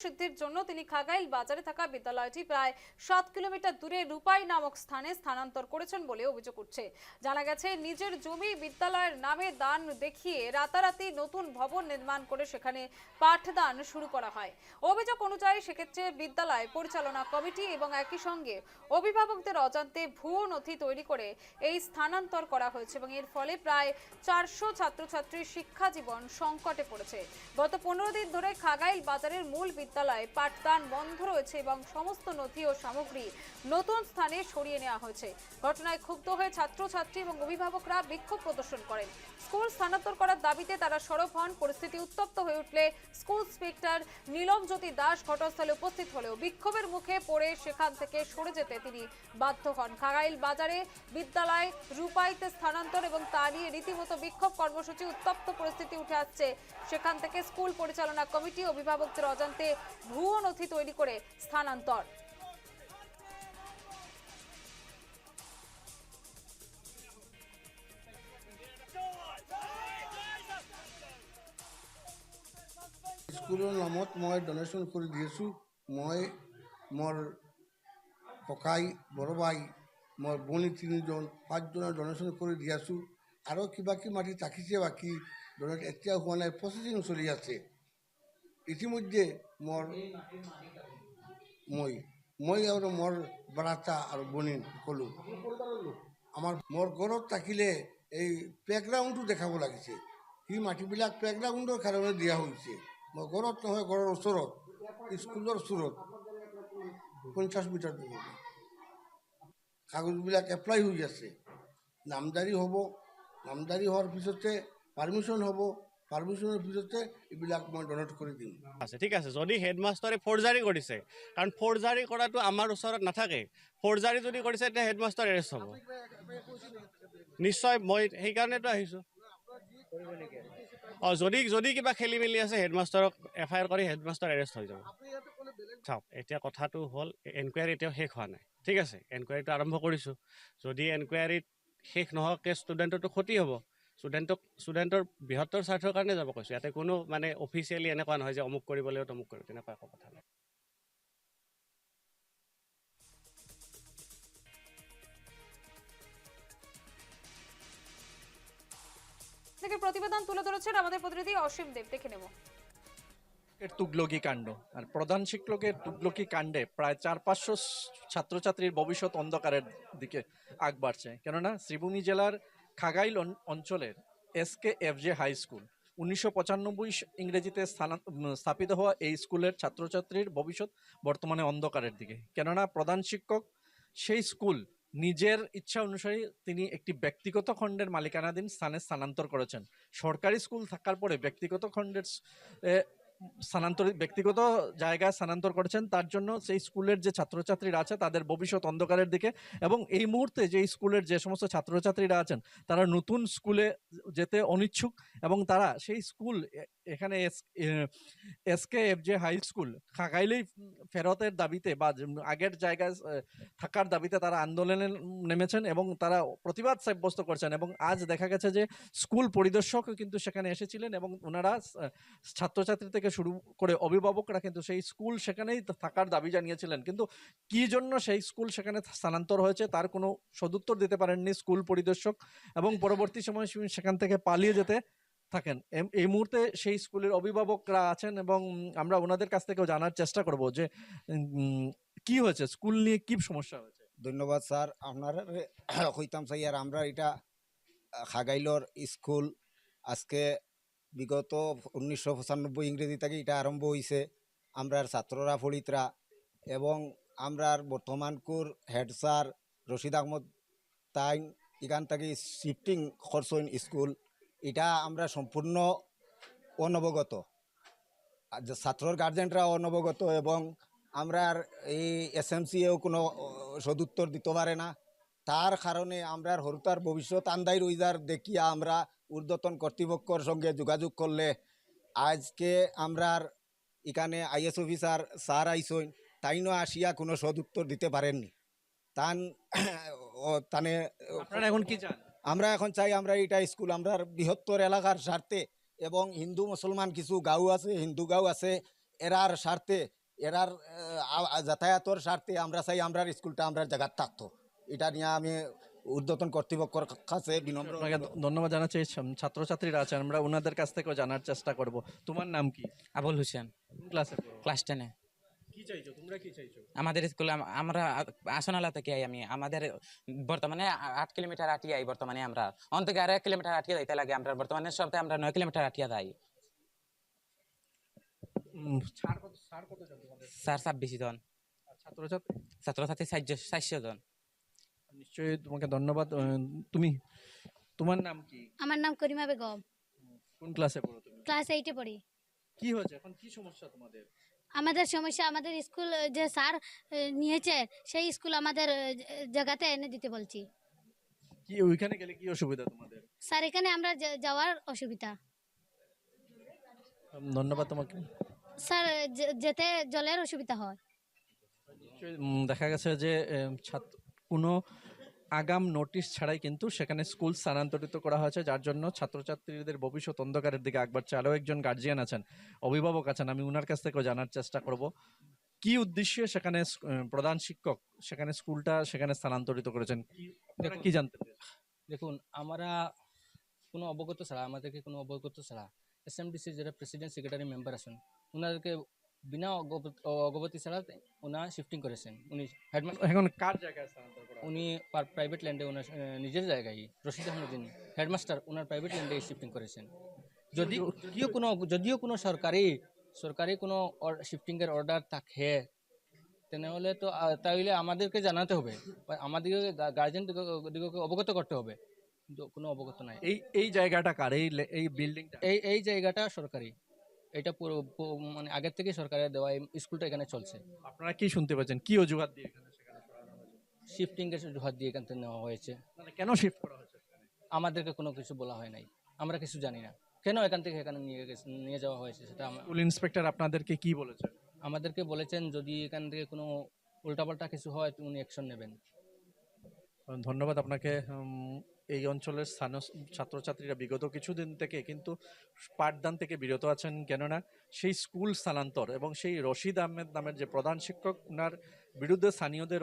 সিদ্ধির জন্য তিনি খাগাইল বাজারে থাকা বিদ্যালয়টি প্রায় 7 কিলোমিটার দূরে রূপাই নামক স্থানে স্থানান্তর করেছেন বলে অভিযোগ উঠছে। জানা গেছে নিজের জমি বিদ্যালয়ের নামে দান দেখিয়ে রাতারাতি নতুন ভবন নির্মাণ করে সেখানে পাঠদান শুরু করা হয়। অভিযোগ অনুযায়ী সেক্ষেত্রে বিদ্যালয় পরিচালনা কমিটি এবং একই সঙ্গে অভিভাবকদের অজান্তে ভুয়ো নথি তৈরি করে এই স্থানান্তর করা হয়েছে এবং এর ফলে প্রায় 400 ছাত্রছাত্রীর শিক্ষা জীবন সংকটে পড়েছে। গত 15 দিন ধরে খাগাইল বাজারের মূল বিদ্যালয়ে পাঠদান বন্ধ রয়েছে এবং সমস্ত নথি ও সামগ্রী নতুন স্থানে সরিয়ে নেওয়া হয়েছে। ঘটনায় ক্ষুব্ধ হয়ে ছাত্রছাত্রী এবং অভিভাবকরা বিক্ষোভ প্রদর্শন করেন। স্কুল স্থানান্তর করার দাবিতে তারা সরব হন। পরিস্থিতি উত্তপ্ত হয়ে উঠলে স্কুল ইন্সপেক্টর নীলমজ্যোতি দাস ঘটনাস্থলে উপস্থিত হলেও বিক্ষোভের মুখে পড়ে সেখান থেকে সরে যেতে তিনি বাধ্য হন। খাগাইল বাজারে বিদ্যালয় রূপাইতে স্থানান্তর এবং তা নিয়ে রীতিমতো বিক্ষোভ কর্মসূচি, উত্তপ্ত পরিস্থিতি উঠে আসছে। সেখান থেকে স্কুল পরিচালনা কমিটি অভিভাবকদের অজান্তে ভুয়ো নথি তৈরি করে স্থানান্তর। স্কুলের নামত মই ডোনেশন করে দিয়েছো। মই মোর ককাই বড় ভাই মোর বনি 3জন 5জনের ডোনেশন করে দিয়েছো। আরও কিবা কি মাটি থাকিছে বাকি ডোনেট এতিয়া হোৱা নাই, প্রসেসিং চলি আছে। ইতিমধ্যে মোর মই আর মোর বারাচা আর বনিন সকলো আমার মোর ঘৰত থাকিলে এই প্লেগ্রাউন্ডটো দেখাব লাগিছে। সেই মাটিবিলাক প্লেগ্রাউন্ডৰ কাৰণে দিয়া হৈছে। মই ঘৰত নহয়, ঘৰৰ ওচৰত, স্কুলৰ ওচৰত 50 মিটাৰ দূৰত কাগজবিলাক এপ্লাই হৈ আছে। নামজাৰি হ'ব, নামজাৰি হোৱাৰ পিছতে পারমিশন হ'ব, পারমিশনের পিছতে এইবিলাক মই ডনেট কৰি দিম। আছে ঠিক আছে। যদি হেডমাষ্টাৰে ফৰ্জাৰী কৰিছে, কাৰণ ফৰ্জাৰী কৰাটো আমাৰ ওচৰত নাথাকে, ফৰ্জাৰী যদি কৰিছে তেতিয়া হেডমাষ্টাৰ এৰেষ্ট হ'ব নিশ্চয়। মই সেইকাৰণেতো আহিছোঁ। যদি কিবা খেলি মেলি আছে হেডমাষ্টাৰক FIR কৰি হেডমাষ্টাৰ এৰেষ্ট হৈ যাব। চাওক, এতিয়া কথাটো হ'ল এনকুৱাৰী এতিয়াও শেষ হোৱা নাই, ঠিক আছে। এনকুৱাৰীটো আৰম্ভ কৰিছোঁ। যদি এনকুৱাৰীত শেষ নোহোৱাকৈ ষ্টুডেণ্টৰতো ক্ষতি হ'ব। ষ্টুডেণ্টৰ বৃহত্তৰ স্বাৰ্থৰ কাৰণে যাব কৈছোঁ। ইয়াতে কোনো মানে অফিচিয়েলি এনেকুৱা নহয় যে অমুক কৰিব লাগিব তমুক কৰিব, তেনেকুৱা একো কথা নাই। থেকে প্রতিবেদন তুলে ধরেছেন আমাদের প্রতিনিধি অসীম দেব, দেখে নেব। তুগলকি কাণ্ড আর প্রধান শিক্ষকের তুগলকি কাণ্ডে প্রায় 400-500 ছাত্রছাত্রীর ভবিষ্যৎ অন্ধকারের দিকে আগ বাড়ছে। কেননা শ্রীভূমি জেলার খাগাইল অঞ্চলের SKFJ হাই স্কুল 1995 ইংরেজিতে স্থাপিত হওয়া এই স্কুলের ছাত্রছাত্রীর ভবিষ্যৎ বর্তমানে অন্ধকারের দিকে। কেননা প্রধান শিক্ষক সেই স্কুল নিজের ইচ্ছা অনুসারে তিনি একটি ব্যক্তিগত খণ্ডের মালিকানাধীন স্থানে স্থানান্তর করেছেন। সরকারি স্কুল থাকার পরে ব্যক্তিগত খণ্ডের ব্যক্তিগত জায়গায় স্থানান্তর করেছেন। তার জন্য সেই স্কুলের যে ছাত্রছাত্রীরা আছে তাদের ভবিষ্যৎ অন্ধকারের দিকে, এবং এই মুহূর্তে যে স্কুলের যে সমস্ত ছাত্রছাত্রীরা আছেন তারা নতুন স্কুলে যেতে অনিচ্ছুক, এবং তারা সেই স্কুল এখানে SKFJ হাই স্কুল খাগাইলেই ফেরতের দাবিতে বা আগের জায়গায় থাকার দাবিতে তারা আন্দোলনে নেমেছেন এবং তারা প্রতিবাদ সাব্যস্ত করছেন। এবং আজ দেখা গেছে যে স্কুল পরিদর্শকও কিন্তু সেখানে এসেছিলেন এবং ওনারা ছাত্রছাত্রী থেকে শুরু করে অভিভাবকরা কিন্তু সেই স্কুল সেখানেই থাকার দাবি জানিয়েছিলেন। কিন্তু কি জন্য সেই স্কুল সেখানে স্থানান্তর হয়েছে তার কোনো সদুত্তর দিতে পারেননি স্কুল পরিদর্শক, এবং পরবর্তী সময় সেখান থেকে পালিয়ে যেতে থাকেন। এই মুহূর্তে সেই স্কুলের অভিভাবকরা আছেন এবং আমরা ওনাদের কাছ থেকেও জানার চেষ্টা করব যে কি হয়েছে, স্কুল নিয়ে কি সমস্যা হয়েছে। ধন্যবাদ স্যার, আপনার হইতাম চাই। আর আমরা এটা খাগাইলর স্কুল আজকে বিগত 1995 ইংরেজি থেকে এটা আরম্ভ হয়েছে। আমরার ছাত্ররা ফলিতরা এবং আমরার বর্তমানকুর হেড স্যার রশিদ আহমদ তাইন এখান থেকে শিফটিং করছেন স্কুল। এটা আমরা সম্পূর্ণ অনবগত, ছাত্রর গার্জেনরা অনবগত, এবং আমরা এই SMCও কোনো সদুত্তর দিতে পারে না। তার কারণে আমরা হরতার ভবিষ্যৎ আন্দাই রইজার দেখিয়া আমরা ঊর্ধ্বতন কর্তৃপক্ষের সঙ্গে যোগাযোগ করলে আজকে আমরা এখানে IS অফিসার স্যার আইসইন, তাইনও আসিয়া কোনো সদুত্তর দিতে পারেননি। তানে এখন কি চান? আমরা এখন চাই আমরা এটা স্কুল আমরা বৃহত্তর এলাকার স্বার্থে, এবং হিন্দু মুসলমান কিছু গাঁও আছে, হিন্দু গাঁও আছে, এরার স্বার্থে এরার যাতায়াতর স্বার্থে আমরা চাই আমরার স্কুলটা আমরার জায়গার থাকতো। এটা নিয়ে আমি ঊর্ধ্বতন কর্তৃপক্ষের কাছে বিনম্র আপনাকে ধন্যবাদ জানাচ্ছি। এই ছাত্রছাত্রীরা আছেন, আমরা ওনাদের কাছ থেকেও জানার চেষ্টা করব। তোমার নাম কি? আবুল হোসেন, কোন ক্লাসে পড়ো? ক্লাস 10-এ। কি চাইছো তোমরা, কি চাইছো? আমাদের স্কুলে আমরা আসনালা থেকে আমি আমাদের বর্তমানে 8 কিলোমিটার আটিয়ে আই। বর্তমানে আমরা অন্তকে আর 1 কিলোমিটার আটিয়ে যাইতে লাগে। আমরা বর্তমানে সপ্তাহে আমরা 9 কিলোমিটার আটিয়ে যাই। ছাড় কত জন তোমাদের? স্যার 26 জন, আর ছাত্রছাত্রী? ছাত্রছাত্রী 400 জন। নিশ্চয়ই, তোমাকে ধন্যবাদ। তুমি, তোমার নাম কি? আমার নাম করিমা বেগম, কোন ক্লাসে পড়ো তুমি? ক্লাস 8-এ পড়ি। কি হয়েছে এখন, কি সমস্যা তোমাদের? আমাদের সমস্যা, আমাদের স্কুল যে স্যার নিয়েছে সেই স্কুল আমাদের জায়গাতে এনে দিতে বলছি। কি ওইখানে গেলে কি অসুবিধা তোমাদের? স্যার এখানে আমরা যাওয়ার অসুবিধা। ধন্যবাদ তোমাকে। স্যার যেতে জলের অসুবিধা হয়। নিশ্চয়ই, দেখা গেছে যে কোনো আগাম নোটিশ ছাড়াই কিন্তু সেখানে স্কুল স্থানান্তরিত করা হয়েছে, যার জন্য ছাত্রছাত্রীদের ভবিষ্যৎ অন্ধকারের দিকে আগ বাড়ছে। আরও একজন গার্জিয়ান আছেন, অভিভাবক আছেন, আমি উনার কাছ থেকেও জানার চেষ্টা করব কি উদ্দেশ্যে সেখানে প্রধান শিক্ষক সেখানে স্কুলটা সেখানে স্থানান্তরিত করেছেন। আপনারা কি জানতে পেরেছেন? দেখুন, আমরা কোনো অবগত ছাড়া, আমাদেরকে কোনো অবগত ছাড়া এসএমডিসি যারা প্রেসিডেন্ট সেক্রেটারি মেম্বার আছেন ওনাদেরকে বিনা অগবতি ছাড়া ওনা শিফটিং করেছেন। উনি হেডমাস্টার, এখন কার জায়গায় স্থানান্তর করা হয়েছে? উনি প্রাইভেট ল্যান্ডে ওনার নিজের জায়গায় রশিদ আহমদিন হেডমাস্টার ওনার প্রাইভেট ল্যান্ডে শিফটিং করেছেন। যদিও কোনো সরকারি কোনো শিফটিংয়ের অর্ডার থাকে তাহলে তো তাইলে আমাদেরকে জানাতে হবে, বা আমাদেরকে গার্জেন দিগকে অবগত করতে হবে, কিন্তু কোনো অবগত নাই। এই জায়গাটা কার? এই বিল্ডিংটা? এই জায়গাটা সরকারি, এটা পুরো মানে আগের থেকে সরকারের দেওয়া এই স্কুলটা এখানে চলছে। আপনারা কি শুনতে পাচ্ছেন, কি অজুহাত দিয়ে এখানে সেখানে সরানো হয়েছে? শিফটিং এর হাত দিয়ে এখান থেকে নেওয়া হয়েছে। মানে কেন শিফট করা হয়েছে সেখানে? আমাদেরকে কোনো কিছু বলা হয় নাই, আমরা কিছু জানি না কেন এখান থেকে এখানে নিয়ে যাওয়া হয়েছে। সেটা স্কুল ইন্সপেক্টর আপনাদেরকে কি বলেছেন? আমাদেরকে বলেছেন যদি এখান থেকে কোনো উল্টাপাল্টা কিছু হয় উনি অ্যাকশন নেবেন। ধন্যবাদ আপনাকে। এই অঞ্চলের স্থানীয় ছাত্রছাত্রীরা বিগত কিছুদিন থেকে কিন্তু পাঠদান থেকে বিরত আছেন, কেননা সেই স্কুল স্থানান্তর এবং সেই রশিদ আহমেদ নামের যে প্রধান শিক্ষক, ওনার বিরুদ্ধে স্থানীয়দের